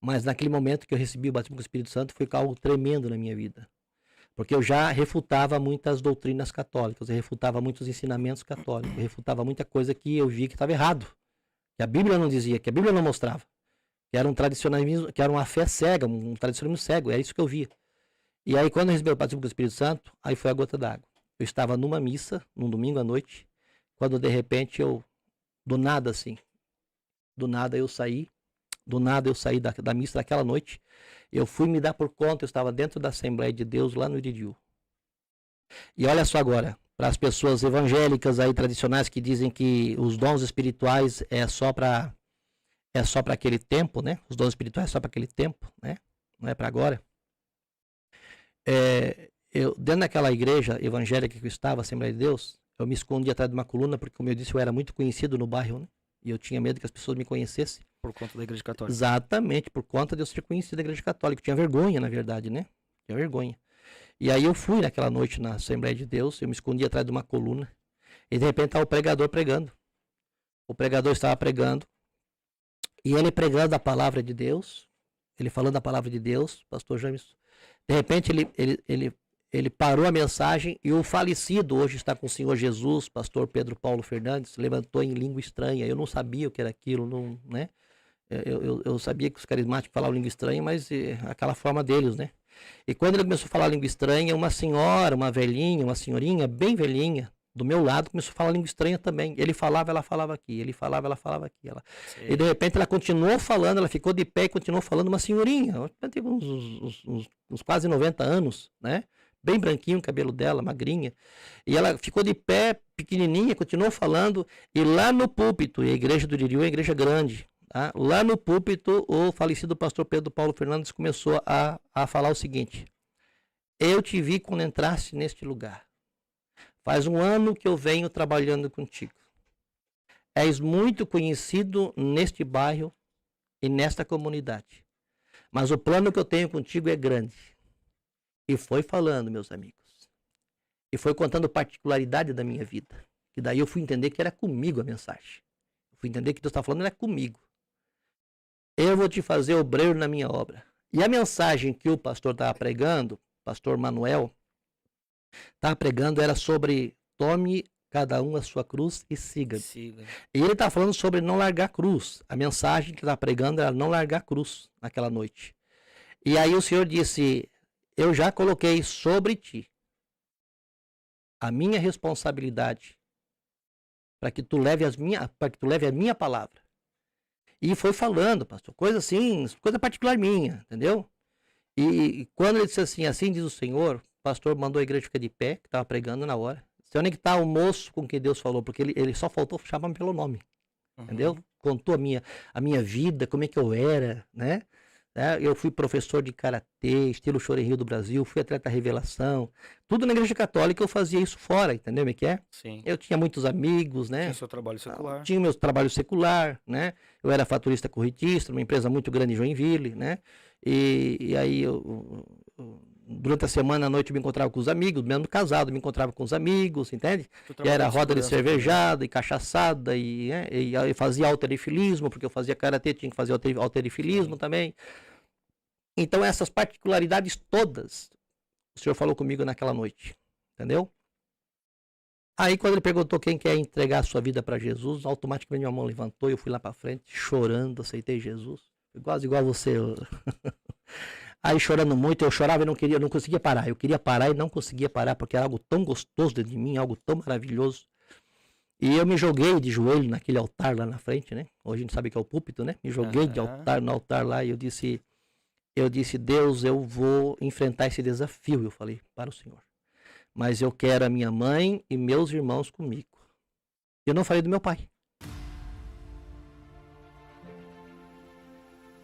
Mas naquele momento que eu recebi o batismo com o Espírito Santo, foi algo tremendo na minha vida. Porque eu já refutava muitas doutrinas católicas, eu refutava muitos ensinamentos católicos, eu refutava muita coisa que eu via que estava errado, que a Bíblia não dizia, que a Bíblia não mostrava, que era um tradicionalismo, que era uma fé cega, um tradicionalismo cego, é isso que eu via. E aí quando eu recebi o batismo com o Espírito Santo, aí foi a gota d'água. Eu estava numa missa, num domingo à noite, quando de repente do nada assim, do nada eu saí da missa daquela noite, eu fui me dar por conta, eu estava dentro da Assembleia de Deus lá no Iridiú. E olha só agora, para as pessoas evangélicas aí tradicionais que dizem que os dons espirituais é só para aquele tempo, né? Os dons espirituais é só para aquele tempo, né? Não é para agora. Eu dentro daquela igreja evangélica que eu estava, Assembleia de Deus, eu me escondi atrás de uma coluna porque, como eu disse, eu era muito conhecido no bairro, né? E eu tinha medo que as pessoas me conhecessem. Por conta da Igreja Católica. Exatamente, por conta de eu ser conhecido da Igreja Católica. Eu tinha vergonha, na verdade, né? Tinha vergonha. E aí eu fui naquela noite na Assembleia de Deus, eu me escondi atrás de uma coluna, e de repente estava o pregador pregando. O pregador estava pregando, e ele pregando a palavra de Deus, ele falando a palavra de Deus, pastor James. De repente ele parou a mensagem e o falecido, hoje está com o Senhor Jesus, pastor Pedro Paulo Fernandes, levantou em língua estranha. Eu não sabia o que era aquilo, não, né? Eu sabia que os carismáticos falavam língua estranha, mas aquela forma deles, né? E quando ele começou a falar língua estranha, uma senhora, uma velhinha, uma senhorinha, bem velhinha, do meu lado, começou a falar língua estranha também. Ele falava, ela falava aqui. Ele falava, ela falava aqui. E de repente ela continuou falando, ela ficou de pé e continuou falando, uma senhorinha, teve uns quase 90 anos, né? Bem branquinho o cabelo dela, magrinha. E ela ficou de pé, pequenininha, continuou falando. E lá no púlpito, e a igreja do Iridiú é uma igreja grande, tá? Lá no púlpito, o falecido pastor Pedro Paulo Fernandes começou a falar o seguinte: eu te vi quando entraste neste lugar. Faz 1 ano que eu venho trabalhando contigo. És muito conhecido neste bairro e nesta comunidade. Mas o plano que eu tenho contigo é grande. E foi falando, meus amigos. E foi contando particularidade da minha vida. E daí eu fui entender que era comigo a mensagem. Eu fui entender que Deus estava falando era comigo. Eu vou te fazer obreiro na minha obra. E a mensagem que o pastor estava pregando, pastor Manuel, estava pregando era sobre tome cada um a sua cruz e siga. E ele estava falando sobre não largar a cruz. A mensagem que ele estava pregando era não largar a cruz naquela noite. E aí o Senhor disse: eu já coloquei sobre ti a minha responsabilidade para que tu leve a minha palavra. E foi falando, pastor, coisa assim, coisa particular minha, entendeu? E quando ele disse assim diz o Senhor, o pastor mandou a igreja ficar de pé, que estava pregando na hora. Onde que está o moço com quem Deus falou? Porque ele só faltou chamar-me pelo nome, entendeu? Contou a minha vida, como é que eu era, né? Eu fui professor de karatê, estilo Chorinho do Brasil, fui atleta revelação, tudo na igreja católica. Eu fazia isso fora, entendeu como é que é? Sim. Eu tinha muitos amigos, né? Tinha seu trabalho secular. Tinha meu trabalho secular, né? Eu era faturista corretista, numa empresa muito grande em Joinville, né? E aí durante a semana, à noite, eu me encontrava com os amigos, mesmo casado, me encontrava com os amigos, entende? E era roda de cervejada e cachaçada, e fazia halterifilismo, porque eu fazia karatê, tinha que fazer halterifilismo também. Então, essas particularidades todas, o Senhor falou comigo naquela noite, entendeu? Aí, quando ele perguntou quem quer entregar a sua vida para Jesus, automaticamente minha mão levantou e eu fui lá para frente, chorando, aceitei Jesus. Quase igual a você. Aí, chorando muito, eu chorava e não conseguia parar. Eu queria parar e não conseguia parar, porque era algo tão gostoso dentro de mim, algo tão maravilhoso. E eu me joguei de joelho naquele altar lá na frente, né? Hoje a gente sabe que é o púlpito, né? Me joguei no altar lá e eu disse, Deus, eu vou enfrentar esse desafio, eu falei para o Senhor. Mas eu quero a minha mãe e meus irmãos comigo. Eu não falei do meu pai.